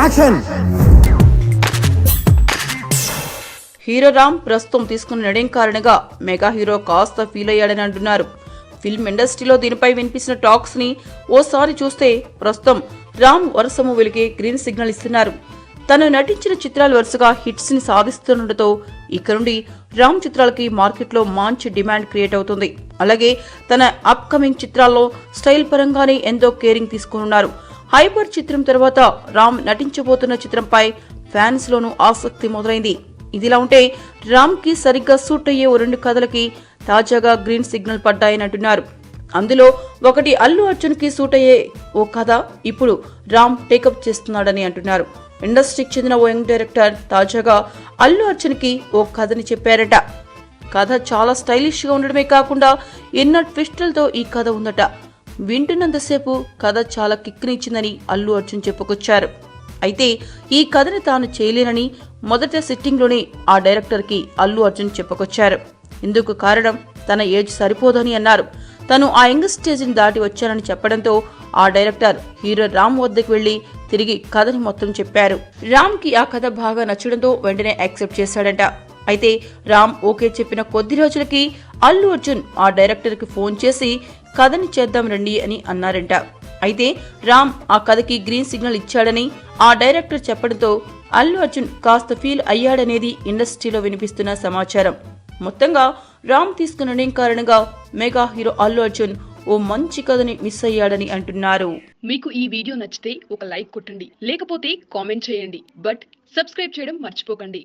Action. Hero Ram ప్రస్తుతం తీసుకున్న నిర్ణయం కారణంగా మెగా హీరో కాస్త ఫీల్ అయ్యాడని అంటున్నారు. ఫిల్మ్ ఇండస్ట్రీలో దీనిపై వినిపిస్తున్న టాక్స్ ని ఓసారి చూస్తే ప్రస్తుతం రామ్ వరుస మూవీలకి గ్రీన్ సిగ్నల్ ఇస్తున్నారు. తను నటించిన చిత్రాలు వరుసగా హిట్స్ ని సాధిస్తుండటంతో ఇక నుండి రామ్ చిత్రాలకి మార్కెట్లో మంచి డిమాండ్ క్రియేట్ అవుతుంది. అలాగే తన అప్ కమింగ్ చిత్రాల్లో స్టైల్ పరంగానే ఎంతో కేరింగ్ తీసుకున్నారు. హైపర్ చిత్రం తర్వాత రామ్ నటించబోతున్న చిత్రంపై ఫ్యాన్స్ లోనూ ఆసక్తి మొదలైంది. ఇదిలా ఉంటే రామ్ కి సరిగ్గా సూట్ అయ్యే 2 కథలకి తాజాగా గ్రీన్ సిగ్నల్ పడ్డాయని అంటున్నారు. అందులో ఒకటి అల్లు అర్జున్ కి సూట్ అయ్యే ఓ కథ ఇప్పుడు రామ్ టేకప్ చేస్తున్నాడని అంటున్నారు. ఇండస్ట్రీకి చెందిన ఓ యంగ్ డైరెక్టర్ తాజాగా అల్లు అర్జున్ కి ఓ కథని చెప్పారట. కథ చాలా స్టైలిష్ గా ఉండడమే కాకుండా ఎన్నో ట్విస్టులతో ఈ కథ ఉందట. వింటున్నంతసేపు కథ చాలా కిక్నిచ్చిందని అల్లు అర్జున్ చెప్పుకొచ్చారు. అయితే ఈ కథని తాను చేయలేనని మొదట సిట్టింగ్ లోనే ఆ డైరెక్టర్ కి అల్లు అర్జున్ చెప్పుకొచ్చారు. ఇందుకు కారణం తన ఏజ్ సరిపోదని అన్నారు. తను ఆ యంగ్ స్టేజ్ ని దాటి వచ్చానని చెప్పడంతో ఆ డైరెక్టర్ హీరో రామ్ వద్దకు వెళ్లి తిరిగి కథని మొత్తం చెప్పారు. రామ్ కి ఆ కథ బాగా నచ్చడంతో వెంటనే యాక్సెప్ట్ చేశాడంట. అయితే రామ్ ఓకే చెప్పిన కొద్ది రోజులకి అల్లు అర్జున్ ఆ డైరెక్టర్ కి ఫోన్ చేసి కథని చేద్దాం రండి అని అన్నారంట. అయితే రామ్ ఆ కథకి గ్రీన్ సిగ్నల్ ఇచ్చాడని ఆ డైరెక్టర్ చెప్పడంతో అల్లు అర్జున్ కాస్త ఫీల్ అయ్యాడనేది ఇండస్ట్రీలో వినిపిస్తున్న సమాచారం. మొత్తంగా రామ్ తీసుకున్న నిర్ణయం కారణంగా మెగా హీరో అల్లు అర్జున్ ఓ మంచి కథని మిస్ అయ్యాడని అంటున్నారు. మీకు ఈ వీడియో నచ్చితే ఒక లైక్ కొట్టండి, లేకపోతే కామెంట్ చేయండి. బట్ సబ్స్క్రైబ్ చేయడం మర్చిపోకండి.